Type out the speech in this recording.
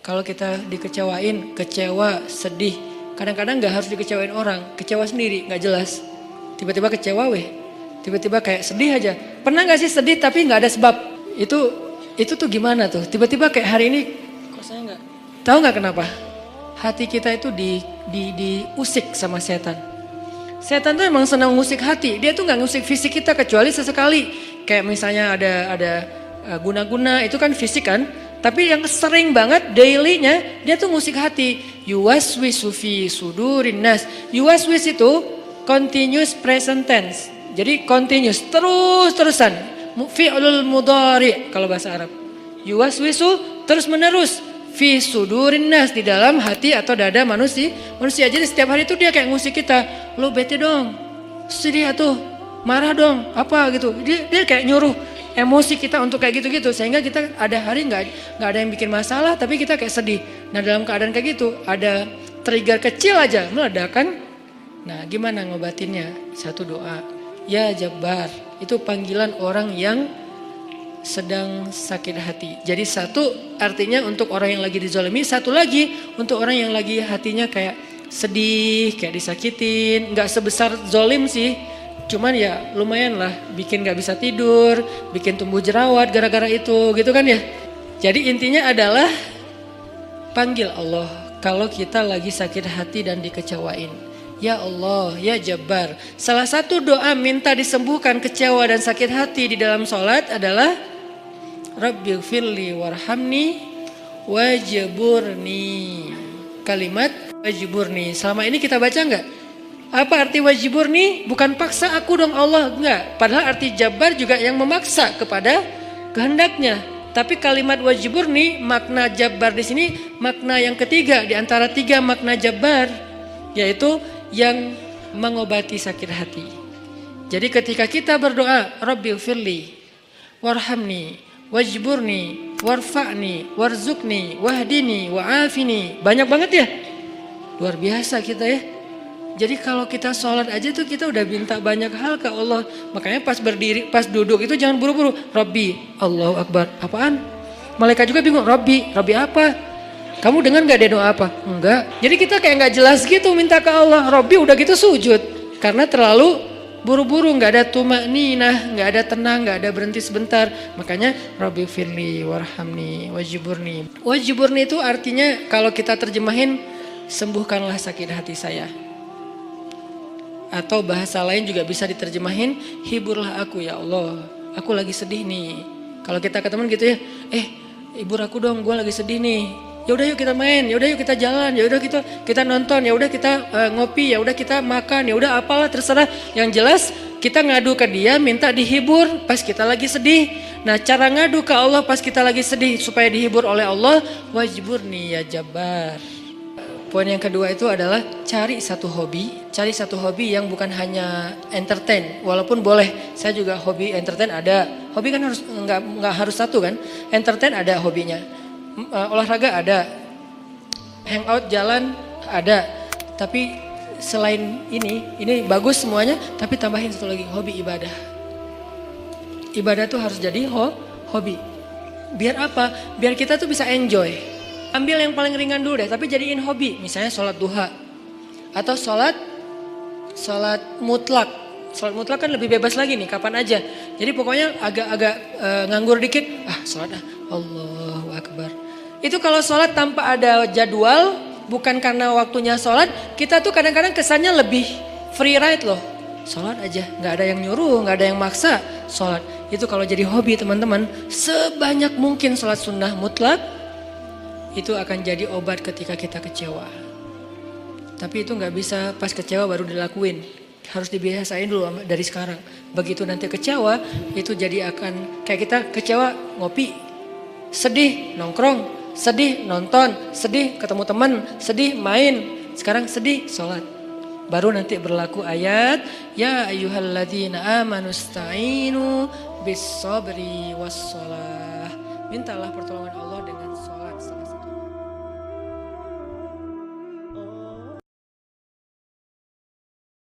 Kalau kita dikecewain, kecewa, sedih. Kadang-kadang gak harus dikecewain orang, kecewa sendiri, gak jelas. Tiba-tiba kecewa tiba-tiba kayak sedih aja. Pernah gak sih sedih tapi gak ada sebab? Itu tuh gimana tuh? Tiba-tiba kayak hari ini, kok saya gak? Tahu gak kenapa? Hati kita itu diusik sama setan. Setan tuh emang senang ngusik hati, dia tuh gak ngusik fisik kita kecuali sesekali. Kayak misalnya ada guna-guna, itu kan fisik kan? Tapi yang sering banget dailynya dia tuh ngusik hati. Yuwaswisu fi sudurin nas. Yuwaswis itu continuous present tense. Jadi continuous, terus-terusan. Fi'lul mudhari kalau bahasa Arab. Yuwaswisu terus menerus. Fi sudurin nas, di dalam hati atau dada manusia. Jadi setiap hari itu dia kayak ngusik kita. Lo bete dong, sedih atuh, marah dong, apa gitu. Dia kayak nyuruh emosi kita untuk kayak gitu-gitu, sehingga kita ada hari nggak ada yang bikin masalah tapi kita kayak sedih. Nah dalam keadaan kayak gitu ada trigger kecil aja meledakan. Nah gimana ngobatinnya? Satu doa, ya Jabbar, itu panggilan orang yang sedang sakit hati. Jadi satu artinya untuk orang yang lagi dizalimi, satu lagi untuk orang yang lagi hatinya kayak sedih, kayak disakitin. Nggak sebesar zolim sih, cuman ya lumayan lah, bikin gak bisa tidur, bikin tumbuh jerawat gara-gara itu gitu kan ya. Jadi intinya adalah panggil Allah kalau kita lagi sakit hati dan dikecewain. Ya Allah, ya Jabbar. Salah satu doa minta disembuhkan kecewa dan sakit hati di dalam sholat adalah Rabbighfirli warhamni wajburni. Kalimat wajburni selama ini kita baca enggak? Apa arti wajiburni? Bukan paksa aku dong Allah, enggak. Padahal arti Jabbar juga yang memaksa kepada kehendaknya. Tapi kalimat wajiburni, makna Jabbar di sini makna yang ketiga di antara tiga makna Jabbar, yaitu yang mengobati sakit hati. Jadi ketika kita berdoa, Rabbighfirli warhamni wajburni warfa'ni warzukni wahdini wa'afini, banyak banget ya. Luar biasa kita ya. Jadi kalau kita sholat aja tuh kita udah minta banyak hal ke Allah. Makanya pas berdiri, pas duduk itu jangan buru-buru. Rabbi, Allahu Akbar. Apaan? Malaikat juga bingung. Rabbi apa? Kamu dengar gak dia doa apa? Enggak. Jadi kita kayak gak jelas gitu minta ke Allah. Rabbi udah gitu sujud. Karena terlalu buru-buru, gak ada tumakninah, gak ada tenang, gak ada berhenti sebentar. Makanya Rabbi firli warhamni wajiburni. Wajiburni itu artinya kalau kita terjemahin, sembuhkanlah sakit hati saya. Atau bahasa lain juga bisa diterjemahin, hiburlah aku ya Allah, aku lagi sedih nih. Kalau kita ke teman gitu ya, hibur aku dong, gue lagi sedih nih. Ya udah yuk kita main, ya udah yuk kita jalan, ya udah kita nonton, ya udah kita ngopi, ya udah kita makan, ya udah apalah terserah. Yang jelas kita ngadu ke dia, minta dihibur pas kita lagi sedih. Nah cara ngadu ke Allah pas kita lagi sedih supaya dihibur oleh Allah, wajiburni ya Jabbar. Poin yang kedua itu adalah cari satu hobi yang bukan hanya entertain. Walaupun boleh, saya juga hobi entertain ada. Hobi kan harus nggak harus satu kan. Entertain ada hobinya, olahraga ada, hangout jalan ada. Tapi selain ini bagus semuanya. Tapi tambahin satu lagi, hobi ibadah. Ibadah tuh harus jadi hobi. Biar apa? Biar kita tuh bisa enjoy. Ambil yang paling ringan dulu deh, tapi jadiin hobi. Misalnya sholat duha. Atau sholat mutlak. Sholat mutlak kan lebih bebas lagi nih, kapan aja. Jadi pokoknya agak nganggur dikit. Sholat Allahu Akbar. Itu kalau sholat tanpa ada jadwal, bukan karena waktunya sholat, kita tuh kadang-kadang kesannya lebih free ride loh. Sholat aja, gak ada yang nyuruh, gak ada yang maksa. Sholat, itu kalau jadi hobi teman-teman, sebanyak mungkin sholat sunnah mutlak, itu akan jadi obat ketika kita kecewa. Tapi itu gak bisa pas kecewa baru dilakuin. Harus dibiasain dulu dari sekarang. Begitu nanti kecewa, itu jadi akan kayak kita kecewa ngopi. Sedih nongkrong, sedih nonton, sedih ketemu teman, sedih main. Sekarang sedih sholat. Baru nanti berlaku ayat, ya ayyuhalladzina amanu sta'inu bis sabri was shalah. Mintalah pertolongan Allah